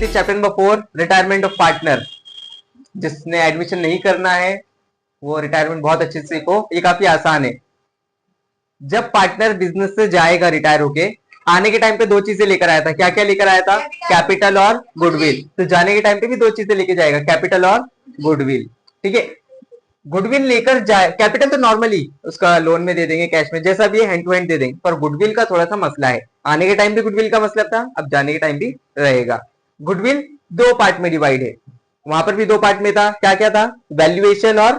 Chapter number 4 retirement of partner. जिसने admission नहीं करना है वो रिटायरमेंट बहुत अच्छे से सीखो, ये काफी आसान है। जब पार्टनर बिजनेस से जाएगा रिटायर होके, आने के टाइम पे दो चीजें लेकर आया था। क्या क्या लेकर आया था? कैपिटल और गुडविल। तो जाने के टाइम पे भी दो चीजें लेके जाएगा, कैपिटल और गुडविल। ठीक है, गुडविल लेकर जाए, कैपिटल तो नॉर्मली उसका लोन में दे देंगे, कैश में, जैसा भी हैंड टू हैंड दे देंगे। पर गुडविल का थोड़ा सा मसला है। आने के टाइम भी गुडविल का मसला था, अब जाने के टाइम भी रहेगा। गुडविल दो पार्ट में डिवाइड है, वहां पर भी दो पार्ट में था। क्या क्या था? वैल्यूएशन और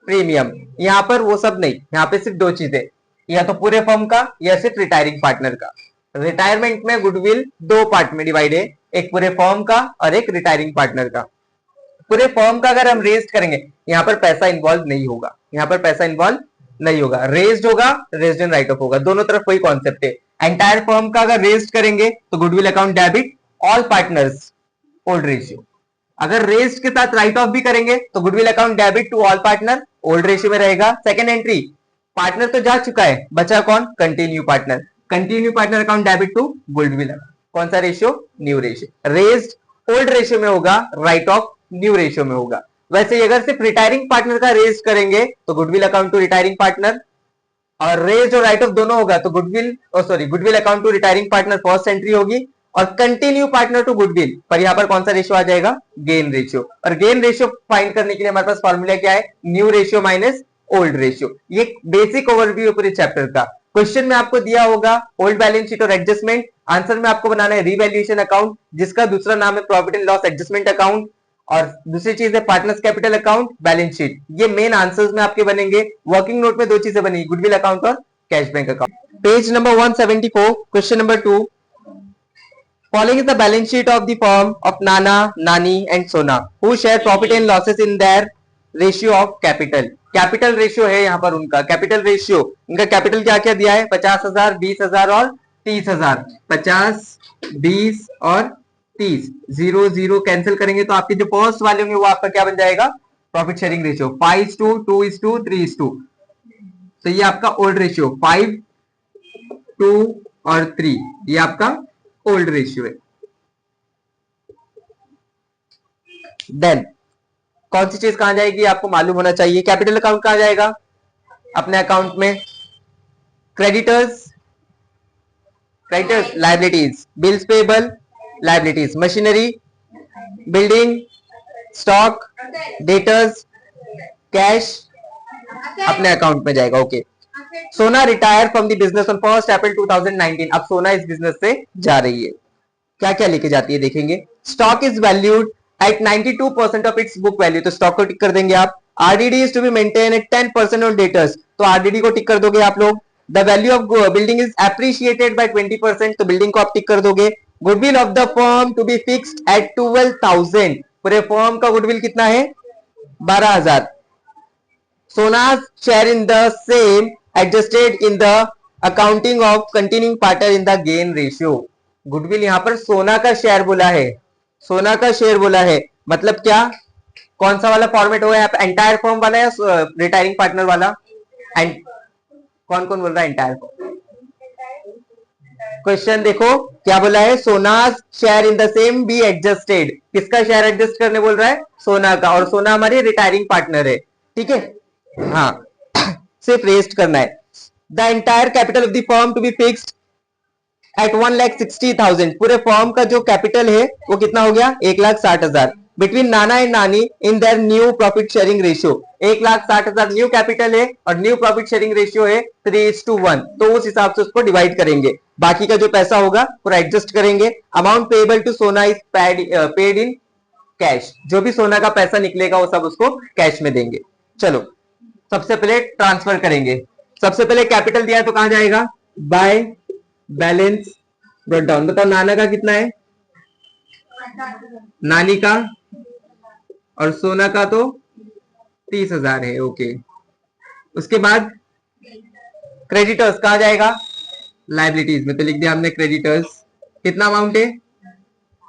प्रीमियम। यहां पर वो सब नहीं, यहाँ पे सिर्फ दो चीजें, या तो पूरे फर्म का या सिर्फ रिटायरिंग पार्टनर का। रिटायरमेंट में गुडविल दो पार्ट में डिवाइड है, एक पूरे फर्म का और एक रिटायरिंग पार्टनर का। पूरे फर्म का अगर हम रेस्ट करेंगे, यहाँ पर पैसा इन्वॉल्व नहीं होगा, यहाँ पर पैसा इन्वॉल्व नहीं होगा। रेस्ड होगा, रेस्ड एंड राइट ऑफ होगा, दोनों तरफ वही कॉन्सेप्ट है। एंटायर फर्म का अगर रेस्ट करेंगे तो goodwill account debit all partners old ratio. अगर रेस्ट के साथ राइट ऑफ भी करेंगे तो goodwill account debit to all partner old ratio में रहेगा। सेकंड एंट्री, पार्टनर तो जा चुका है, बचा कौन? Continue partner. Continue partner account debit to goodwill. कौन सा रेशियो? New ratio. Raised old ratio में होगा, राइट ऑफ न्यू रेशियो में होगा। वैसे अगर सिर्फ रिटायरिंग पार्टनर का रेस्ट करेंगे तो goodwill account to retiring partner, और रेस्ड और राइट ऑफ दोनों होगा तो goodwill account to retiring partner first entry होगी, और कंटिन्यू पार्टनर टू गुडविल पर यहां पर कौन सा रेशियो आ जाएगा? Gain ratio. और गेन रेशियो फाइंड करने के लिए हमारे पास फॉर्मूला क्या है? New ratio minus old ratio. ये बेसिक ओवरव्यू है पूरे चैप्टर का। क्वेश्चन में आपको दिया होगा ओल्ड बैलेंस शीट और एडजस्टमेंट, आंसर में आपको बनाना है रिवैल्यूएशन अकाउंट, जिसका दूसरा नाम है profit and loss adjustment account, और दूसरी चीज है partners capital account, balance sheet. ये मेन आंसर्स में आपके बनेंगे। वर्किंग नोट में दो चीजें बनेगी, गुडविल अकाउंट और cash bank account. Page number 174, question number 2। Following is the balance sheet of the firm of Nana, Nani and Sona, who share profit and losses in their ratio of capital. Capital ratio है यहाँ पर उनका, capital ratio. इनका capital क्या क्या दिया है? 50,000, 20,000 और 30,000। 50, 20 और 30। 0 0 कैंसिल करेंगे तो आपके जो फर्स्ट वाले होंगे वो आपका क्या बन जाएगा? Profit sharing ratio 5:2, 2:2, 3:2। तो ये आपका ओल्ड रेशियो 5, 2 और 3, ये आपका ओल्ड रेशियो है। देन कौन सी चीज कहां जाएगी आपको मालूम होना चाहिए। कैपिटल अकाउंट कहां जाएगा? अपने अकाउंट में। Creditors, creditors liabilities, bills payable liabilities, machinery, building, stock, debtors, cash अपने अकाउंट में जाएगा। ओके। सोना retire from the business on 1 अप्रैल 2019। अब सोना इस बिजनेस से जा रही है। क्या क्या लेके जाती है देखेंगे। Stock is valued at 92% of its book value, तो स्टॉक को टिक कर देंगे आप। RDD is to be maintain at 10% on debtors, तो आरडीडी को टिक कर दोगे आप लोग। The value of building is appreciated by 20%, तो बिल्डिंग को आप टिक कर दोगे। Goodwill of the firm to be fixed at 12,000, पूरे फर्म का गुडविल कितना है? 12,000। सोना's share in the same adjusted in the accounting of continuing partner in the gain ratio। Goodwill यहां पर सोना का शेयर बोला है, सोना का शेयर बोला है, मतलब क्या? कौन सा वाला फॉर्मेट होगा यहाँ पे? एंटायर फर्म वाला या रिटायरिंग पार्टनर वाला? एंड कौन कौन बोल रहा है एंटायर फर्म? क्वेश्चन देखो क्या बोला है? Sona's share in the same be adjusted. किसका शेयर एडजस्ट करने बोल रहा है? सोना का, और सोना हमारी रिटायरिंग पार्टनर है। ठीक है, हाँ सिर्फ रेस्ट करना है। The entire capital of the firm to be fixed at 1,60,000, पूरे फर्म का जो कैपिटल है वो कितना हो गया? 1,60,000। बिटवीन नाना एंड नानी in their new profit sharing ratio, 1,60,000 new capital है और न्यू प्रॉफिट शेयरिंग रेशियो है 3:1, तो उस हिसाब से उसको डिवाइड करेंगे। बाकी का जो पैसा होगा पूरा एडजस्ट करेंगे। अमाउंट पेएबल टू सोना इज पेड इन कैश, जो भी सोना का पैसा निकलेगा वो सब उसको कैश में देंगे। चलो सबसे पहले ट्रांसफर करेंगे। सबसे पहले कैपिटल दिया है तो कहां जाएगा? By balance brought down. बताओ नाना का कितना है? नानी का और सोना का तो 30,000 है। ओके, उसके बाद क्रेडिटर्स कहां जाएगा? लाइबिलिटीज में, तो लिख दिया हमने क्रेडिटर्स। कितना अमाउंट है?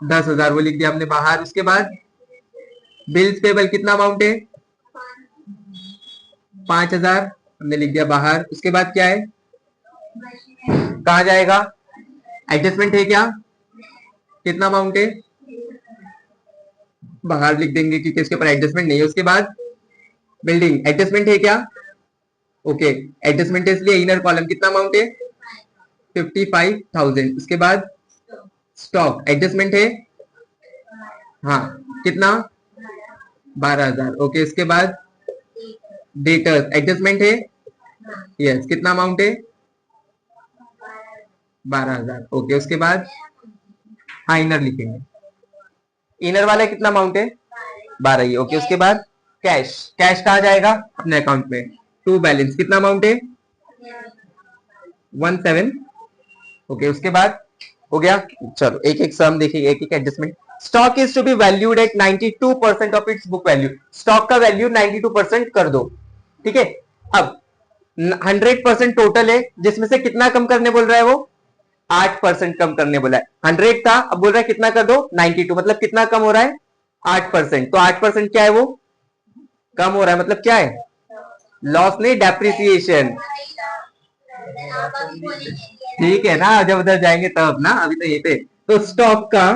10,000, वो लिख दिया हमने बाहर। उसके बाद बिल्स पेबल कितना अमाउंट है? 5,000, हमने लिख दिया बाहर। उसके बाद क्या है? कहा जाएगा? एडजस्टमेंट है क्या? कितना अमाउंट है? बाहर लिख देंगे क्योंकि इसके ऊपर एडजस्टमेंट नहीं है। उसके बाद बिल्डिंग, एडजस्टमेंट है क्या? ओके, एडजस्टमेंट है इसलिए इनर कॉलम कितना अमाउंट है? 55,000। उसके बाद स्टॉक, एडजस्टमेंट है? हाँ, कितना? 12,000। ओके, उसके बाद डेटर्स, एडजस्टमेंट है? यस, कितना अमाउंट है? 12,000। ओके, उसके बाद हाँ इनर लिखेंगे। इनर वाला कितना अमाउंट है? 12 ही। ओके, उसके बाद कैश, कैश कहा जाएगा? अपने अकाउंट में। टू बैलेंस कितना अमाउंट है? 17। ओके, उसके बाद हो गया। चलो एक एक सम देखिए, एक एक adjustment. Stock is to be valued at 92% of its book value. Stock का वैल्यू 92% कर दो, ठीक है। अब 100% टोटल है, जिसमें से कितना कम करने बोल रहा है वो? 8% कम करने बोला है। 100 था, अब बोल रहा है कितना कर दो? 92, मतलब कितना कम हो रहा है? 8%। तो 8% क्या है? वो कम हो रहा है, मतलब क्या है? लॉस नहीं, डेप्रिसिएशन। ठीक है ना, जब उधर जाएंगे तब ना, अभी तो ये पे। तो स्टॉक का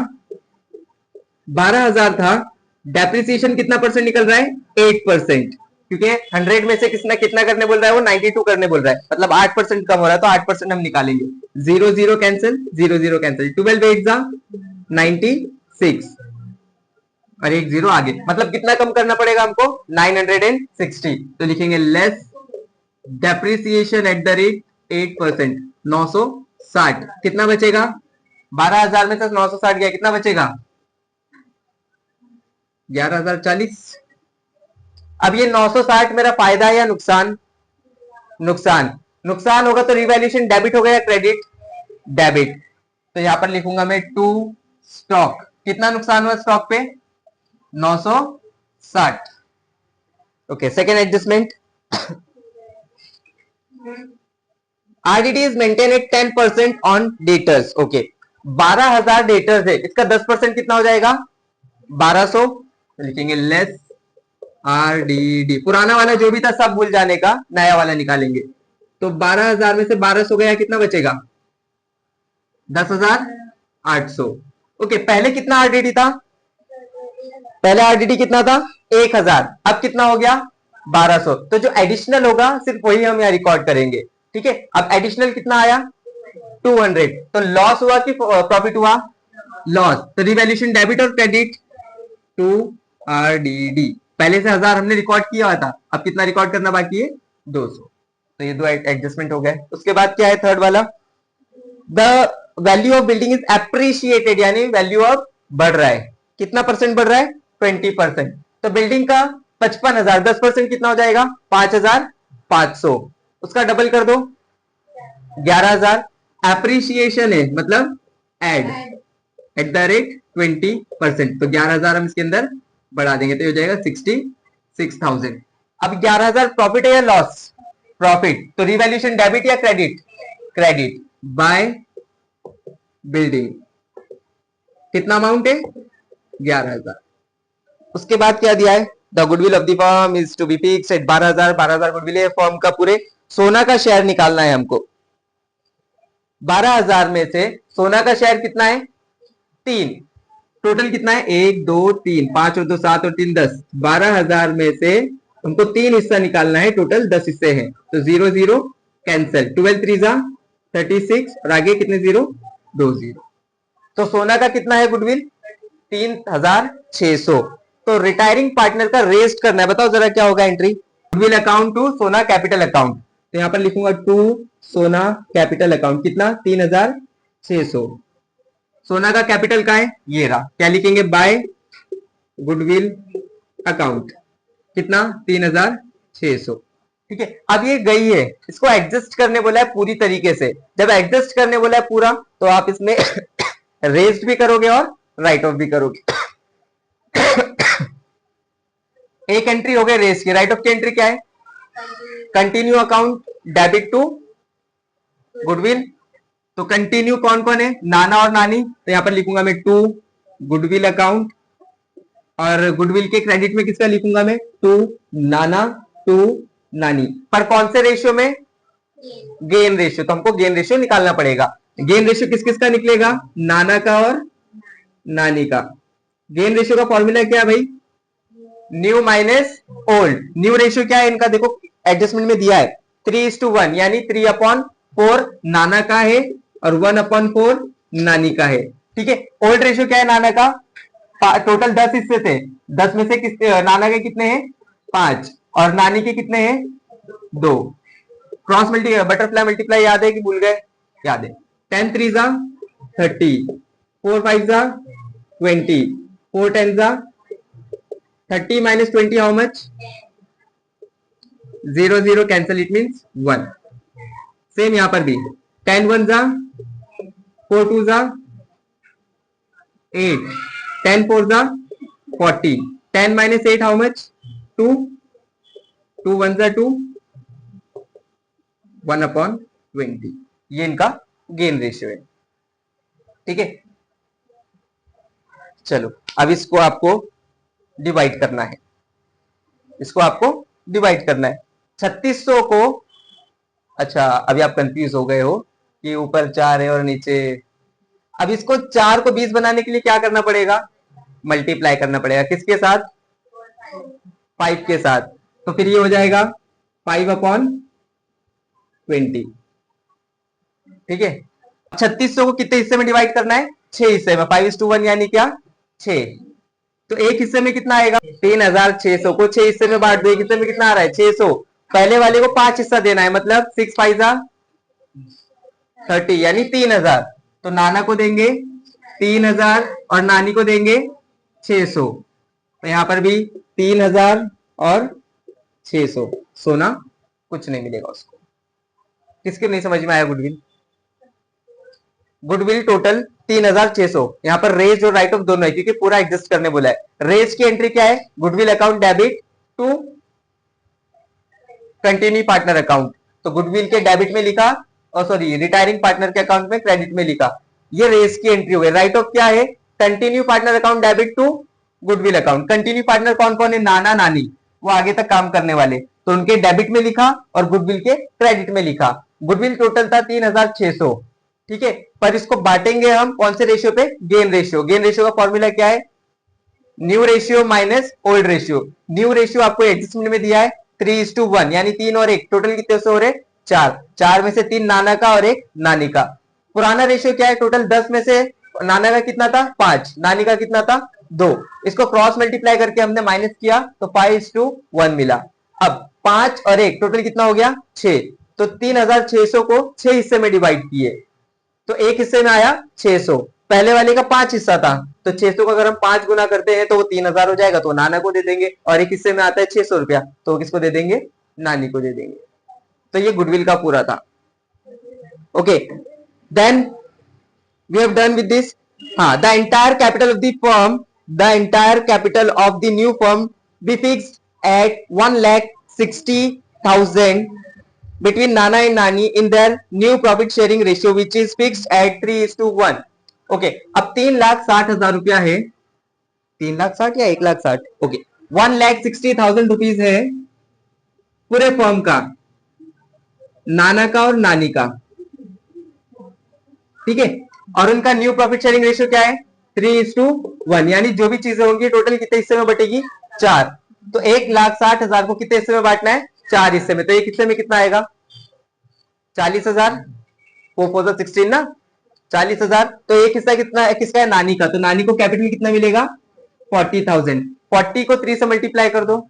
12,000 था, डेप्रिसिएशन कितना परसेंट निकल रहा है? 8%। क्योंकि 100 में से किसना कितना करने बोल रहा है? वो 92 करने बोल रहा है, मतलब 8% कम हो रहा है, तो 8% हम निकालेंगे। 0 0 कैंसिल, 0 0 कैंसिल। 12 एग्जाम 96 और एक जीरो आगे, मतलब कितना कम करना पड़ेगा हमको? 960। तो लिखेंगे less depreciation at the rate 8%, 960। कितना बचेगा? 12,000 में से 960 गया, कितना बचेगा? 11,040। अब ये 960 मेरा फायदा है या नुकसान? नुकसान। नुकसान होगा तो रिवैल्यूएशन डेबिट होगा या क्रेडिट? डेबिट। तो यहां पर लिखूंगा मैं टू स्टॉक। कितना नुकसान हुआ स्टॉक पे? 960। Okay, second adjustment. RDD is maintain at 10% on debtors. Okay, 12,000 debtors है, इसका 10% कितना हो जाएगा? 1200। तो लिखेंगे लेस आरडीडी। पुराना वाला जो भी था सब भूल जाने का, नया वाला निकालेंगे। तो 12,000 में से 1200 गया, कितना बचेगा? 10,800। ओके, पहले कितना आरडीडी था? पहले आरडीडी कितना था? 1,000। अब कितना हो गया? 1200। तो जो एडिशनल होगा सिर्फ वही हम यहाँ रिकॉर्ड करेंगे, ठीक है। अब एडिशनल कितना आया? 200। तो लॉस हुआ कि प्रॉफिट हुआ? लॉस। तो रिवैल्यूएशन डेबिट और क्रेडिट? To RDD. पहले से 1000 हमने रिकॉर्ड किया हुआ था, अब कितना रिकॉर्ड करना बाकी है? 200। तो ये दो एडजस्टमेंट हो गए। उसके बाद क्या है थर्ड वाला? The value of building is appreciated, यानी वैल्यू ऑफ बढ़ रहा है। कितना परसेंट बढ़ रहा है? 20%। तो बिल्डिंग का 55,000, 10% कितना हो जाएगा? 5,500। उसका डबल कर दो, 11,000। एप्रिशिएशन है मतलब एड एट द रेट 20%। तो 11,000 हम इसके अंदर बढ़ा देंगे तो हो जाएगा 66,000। अब 11,000 प्रॉफिट है या लॉस? प्रॉफिट। तो रिवैल्यूएशन डेबिट या क्रेडिट? Credit by building. कितना अमाउंट है? 11,000। उसके बाद क्या दिया है? The goodwill of the firm is to be fixed at 12,000। 12,000 goodwill है फर्म का। पूरे सोना का शेयर निकालना है हमको। 12,000 में से सोना का शेयर कितना है? 3। टोटल कितना है? 1 2 3, 5 और 2 7 और 3 10। 12,000 में से हमको 3 हिस्सा निकालना है, टोटल 10 हिस्से हैं। तो 0 0 कैंसिल। 12 3 36 और आगे कितने जीरो? 2 जीरो। तो सोना का कितना है गुडविल? 3,600। तो रिटायरिंग पार्टनर का रेस्ट करना है, बताओ जरा क्या होगा एंट्री? गुडविल अकाउंट टू सोना कैपिटल अकाउंट। तो यहां पर लिखूंगा टू सोना कैपिटल अकाउंट। कितना? 3,600। सोना का कैपिटल का है ये रहा, क्या लिखेंगे? By goodwill account. कितना? 3,600। ठीक है। अब ये गई है, इसको एडजस्ट करने बोला है पूरी तरीके से। जब एडजस्ट करने बोला है पूरा, तो आप इसमें रेस्ट भी करोगे और राइट ऑफ भी करोगे। एक एंट्री हो गई रेस्ट की। राइट ऑफ की एंट्री क्या है? Continue account debit to goodwill. तो कंटिन्यू कौन कौन है? नाना और नानी। तो यहां पर लिखूंगा मैं टू गुडविल अकाउंट। और गुडविल के क्रेडिट में किसका लिखूंगा मैं? टू नाना टू नानी। पर कौन से रेशियो में? गेन रेशियो, तो हमको गेन रेशियो निकालना पड़ेगा। गेन रेशियो किस किस का निकलेगा? नाना का और नानी का। गेन रेशियो का फॉर्मूला क्या है भाई? New minus old. New ratio क्या है इनका? देखो एडजस्टमेंट में दिया है 3:1, यानी 3/4 नाना का है और 1/4 नानी का है। ठीक है। ओल्ड रेशियो क्या है नाना का? टोटल 10 हिस्से थे, 10 में से नाना के कितने हैं? 5, और नानी के कितने हैं? 2। क्रॉस मल्टीप्लाई, बटरफ्लाई मल्टीप्लाई याद है कि भूल गए? याद है। 10 3 जा 30, 4 5 जा 20, 4 10 जा 30 minus 20 how much? 0 0 cancel, it means 1। Same यहां पर भी 10 1 जा 4 2 जा 8, 10 4 जा 40, 10 minus 8 how much? 2, 2 1 जा 2, 1/20। ये इनका गेन रेशियो है। ठीक है। चलो अब इसको आपको डिवाइड करना है, इसको आपको डिवाइड करना है 3600 को। अच्छा अभी आप कंफ्यूज हो गए हो कि ऊपर 4 है और नीचे। अब इसको 4 को 20 बनाने के लिए क्या करना पड़ेगा? मल्टीप्लाई करना पड़ेगा। किसके साथ? 5 के साथ। तो फिर ये हो जाएगा 5/20। ठीक है। 3600 को कितने हिस्से में डिवाइड करना है? 6 हिस्से में। 5:1 यानी क्या? 6। तो एक हिस्से में कितना आएगा? 3600 को 6 हिस्से में बांट दो। एक हिस्से में कितना आ रहा है? 600। पहले वाले को 5 हिस्सा देना है, मतलब 6 5 जा 30, यानी 3000। तो नाना को देंगे 3000 और नानी को देंगे 600। तो यहां पर भी 3000 और 600। सोना कुछ नहीं मिलेगा उसको। किसके नहीं समझ में आया? Goodwill, goodwill total 3600। यहां पर रेज और राइट ऑफ दोनों है क्योंकि पूरा एग्जिस्ट करने बोला है। रेज की एंट्री क्या है? Goodwill account debit to continue partner account. तो गुडविल के डेबिट में लिखा, और सॉरी रिटायरिंग पार्टनर के अकाउंट में क्रेडिट में लिखा। ये रेज की एंट्री हो गई। राइट ऑफ क्या है? Continue partner account debit to goodwill account. Continue partner कौन कौन है? नाना नानी, वो आगे तक काम करने वाले, तो उनके डेबिट में लिखा और गुडविल के क्रेडिट में लिखा। गुडविल टोटल था 3600। ठीक है। पर इसको बांटेंगे हम कौन से रेशियो पे? Gain ratio. गेन रेशियो का फॉर्मूला क्या है? New ratio minus old ratio. New ratio आपको एडजस्टमेंट में दिया है 3:1, यानी 3 और 1 टोटल कितने से हो रहे? 4। 4 में से 3 नाना का और 1 नानी का। पुराना रेशियो क्या है? टोटल 10 में से नाना का कितना था? 5, नानी का कितना था? 2। इसको क्रॉस मल्टीप्लाई करके हमने माइनस किया तो 5:1 मिला। अब 5 और 1 टोटल कितना हो गया? 6। तो 3600 को 6 हिस्से में डिवाइड किए, तो एक हिस्से में आया 600। पहले वाले का 5 हिस्सा था, तो 600 का अगर हम 5 गुना करते हैं तो वो 3000 हो जाएगा, तो नाना को दे देंगे। और एक हिस्से में आता है 600 रुपया, तो किसको दे देंगे? नानी को दे देंगे। तो ये गुडविल का पूरा था। Okay, then we have done with this. हाँ, the entire capital of the firm, the entire capital of the new firm be fixed at 1,60,000 between Nana and Nani in their new profit sharing ratio which is fixed at 3:1। Okay, अब 3,60,000 रुपया है। 3,60,000 या 1,60,000? Okay, 1,60,000 rupees है पूरे firm का, नाना का और नानी का। ठीक है। और उनका न्यू प्रॉफिट शेयरिंग रेशियो क्या है? 3:1, यानी जो भी चीजें होंगी टोटल कितने हिस्से में बटेगी? 4। तो 1,60,000 को कितने हिस्से में बांटना है? 4 हिस्से में। तो एक हिस्से में कितना आएगा? 40,000। 4 4 16 ना, 40,000। तो एक हिस्सा कितना है? किसका है? नानी का। तो नानी को कैपिटल कितना मिलेगा? 40,000। 40 को 3 से मल्टीप्लाई कर दो,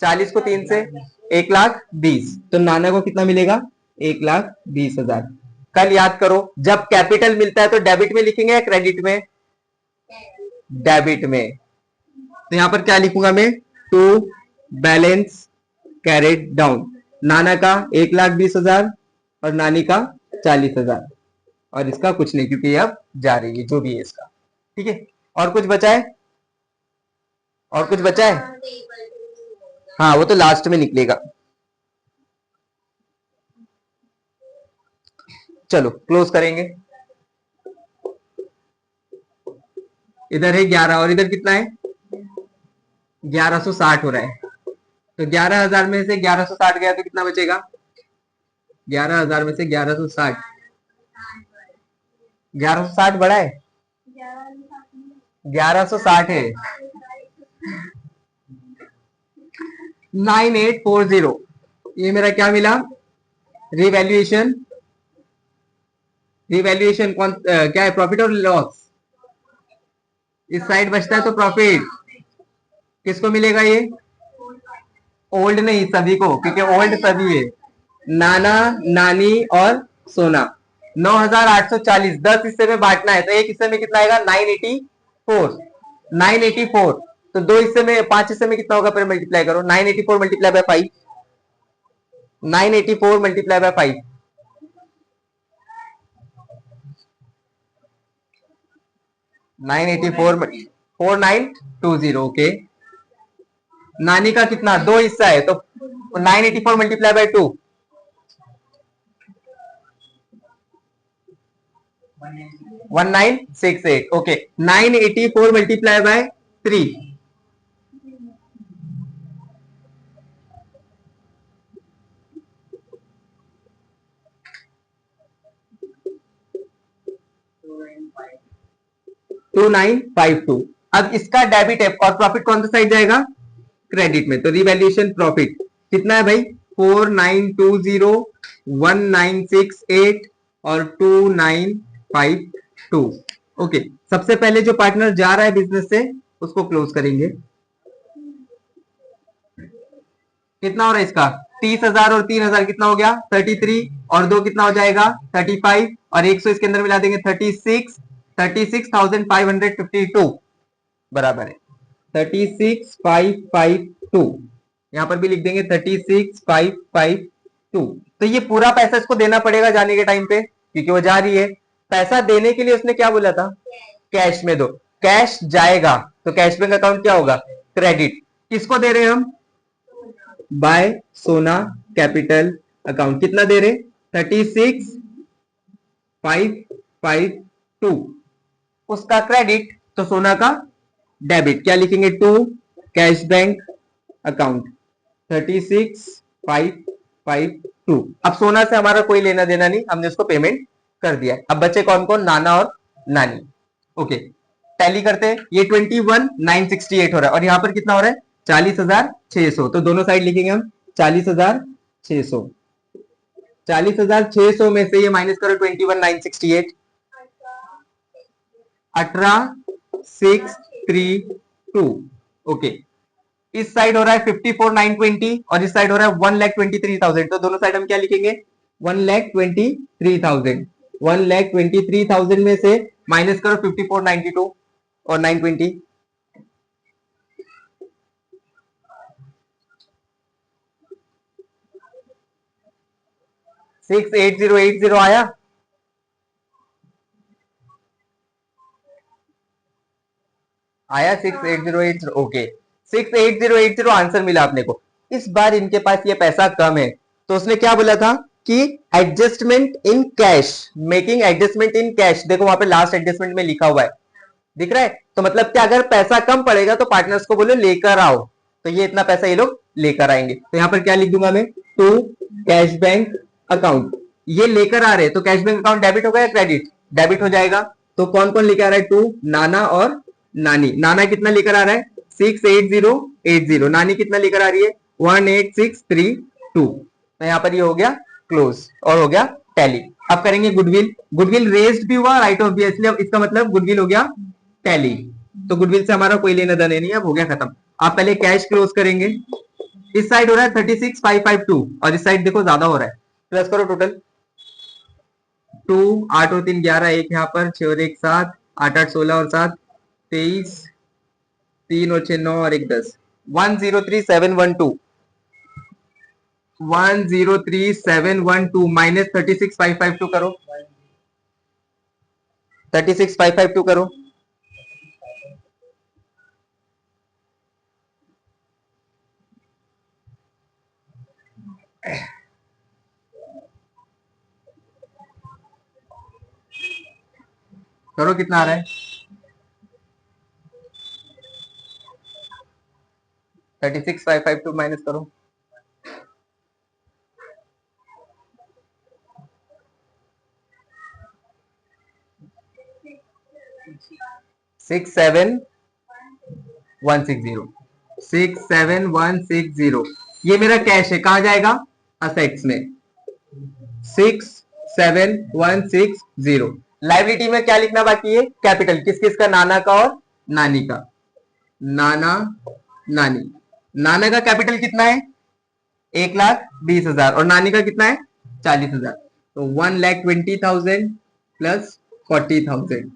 40 को 3 से 1,20,000। तो नाना को कितना मिलेगा? 1,20,000। कल याद करो, जब कैपिटल मिलता है तो डेबिट में लिखेंगे या क्रेडिट में? डेबिट में। तो यहां पर क्या लिखूंगा मैं? To balance carried down. Nana का 1,20,000 और नानी का 40,000, और इसका कुछ नहीं क्योंकि अब जा रही है जो भी है इसका। ठीक है। और कुछ बचा है? और कुछ बचा है? हाँ, वो तो लास्ट में निकलेगा। चलो क्लोज करेंगे। इधर है 11 और इधर कितना है? 1160 हो रहा है। तो 11,000 में से 1160 गया तो कितना बचेगा? 11,000 में से 1160, 1160 बड़ा है, 1160 है। 9840, ये मेरा क्या मिला, रिवैल्यूएशन। रिवैल्यूएशन कौन क्या है, प्रॉफिट और लॉस। इस साइड बचता है तो प्रॉफिट किसको मिलेगा, ये ओल्ड नहीं सभी को, क्योंकि ओल्ड सभी है, नाना नानी और सोना। 9,840 10 हिस्से में बांटना है, तो एक हिस्से में कितना आएगा, 984। 984 तो दो हिस्से में, 5 हिस्से में कितना होगा, फिर मल्टीप्लाई करो, 984 multiply by 5, 984 multiply by 5, 984 4920। Okay, नानी का कितना, दो हिस्सा है, तो 984 multiply by 2, 1968। Okay, 984 multiply by 3, 2952। अब इसका डेबिट है और प्रॉफिट कौन सा साइड जाएगा, क्रेडिट में, तो रिवैल्यूएशन प्रॉफिट कितना है भाई, 4920, 1968 और 2952। ओके, सबसे पहले जो पार्टनर जा रहा है बिजनेस से उसको क्लोज करेंगे। कितना हो रहा है इसका, 30,000 और 3,000 कितना हो गया, 33, और दो कितना हो जाएगा, 35, और 100 इसके अंदर मिला देंगे, 36,552 बराबर है 36,552। यहां पर भी लिख देंगे 36,552। तो ये पूरा पैसा इसको देना पड़ेगा जाने के टाइम पे, क्योंकि वो जा रही है। पैसा देने के लिए उसने क्या बोला था, कैश में दो, कैश जाएगा तो कैश बैंक अकाउंट क्या होगा, क्रेडिट। किसको दे रहे हैं हम, बाय सोना कैपिटल अकाउंट, कितना दे रहे, 36,552 उसका क्रेडिट, तो सोना का डेबिट, क्या लिखेंगे, टू कैश बैंक अकाउंट 36,552। अब सोना से हमारा कोई लेना देना नहीं, हमने उसको पेमेंट कर दिया। अब बच्चे कौन कौन, नाना और नानी। ओके, टैली करते हैं, ये 21,968 हो रहा है, और यहां पर कितना हो रहा है, 40,600। तो दोनों साइड लिखेंगे हम 40,600। 40,600 में से ये माइनस करो 21,968, 18,632। ओके, इस साइड हो रहा है 54,920 और इस साइड हो रहा है 1,23,000। तो दोनों साइड हम क्या लिखेंगे, 1,23,000। 1,23,000 में से माइनस करो 54,92 और 920, 68080 आया। आया 68080। ओके, 68080 आंसर मिला अपने को। इस बार इनके पास ये पैसा कम है, तो उसने क्या बोला था कि adjustment in cash, making adjustment in cash. देखो वहां पे लास्ट एडजस्टमेंट में लिखा हुआ है, दिख रहा है। तो मतलब कि अगर पैसा कम पड़ेगा तो पार्टनर्स को बोलो लेकर आओ, तो ये इतना पैसा ये लोग लेकर आएंगे। तो यहां पर क्या लिख दूंगा मैं, टू कैश बैंक अकाउंट। ये लेकर आ रहे हैं तो कैश बैंक अकाउंट डेबिट होगा या क्रेडिट, डेबिट हो जाएगा। तो कौन कौन लेकर आ रहा है, टू नाना और नानी। नाना कितना लेकर आ रहा है, 68080। नानी कितना लेकर आ रही है, 18632। तो यहां पर ये हो गया क्लोज और हो गया टैली। अब करेंगे गुडविल। गुडविल रेज्ड भी हुआ, राइट ऑफ भी, इसलिए इसका मतलब गुडविल हो गया टैली। तो गुडविल से हमारा कोई लेना देना नहीं है, अब हो गया खत्म। आप पहले कैश क्लोज करेंगे। इस साइड हो रहा है 36,552 और इस साइड देखो ज्यादा हो रहा है, प्लस करो टोटल। 2 8 और 3 11, एक यहाँ पर 6 और 1 7, 8 8 16 और 7 23, 3 और 6 9 और 1 10, 103712। 103712 माइनस 36,552 करो, 36,552 करो। करो कितना आ रहा है, 36,552 माइनस करो, 67160 67160 ये मेरा कैश है, कहा जाएगा? असेट्स में 67160। लाइबिलिटी में क्या लिखना बाकी है? कैपिटल। किस किस का? नाना का और नानी का। नाना नानी। नाना का कैपिटल कितना है? 1,20,000 और नानी का कितना है? 40,000। तो 1,20,000 प्लस 40,000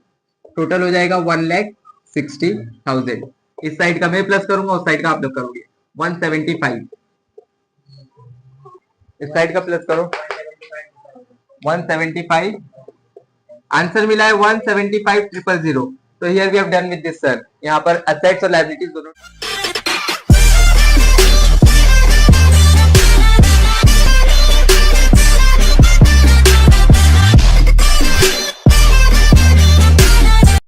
टोटल हो जाएगा 1,60,000। इस साइड का मैं प्लस करूंगा, उस साइड का आप लोग करोगे। 175। इस साइड का प्लस करो 175। आंसर मिला है 175,000। तो here we have done with this sir. यहाँ पर असेट्स और लायबिलिटीज दोनों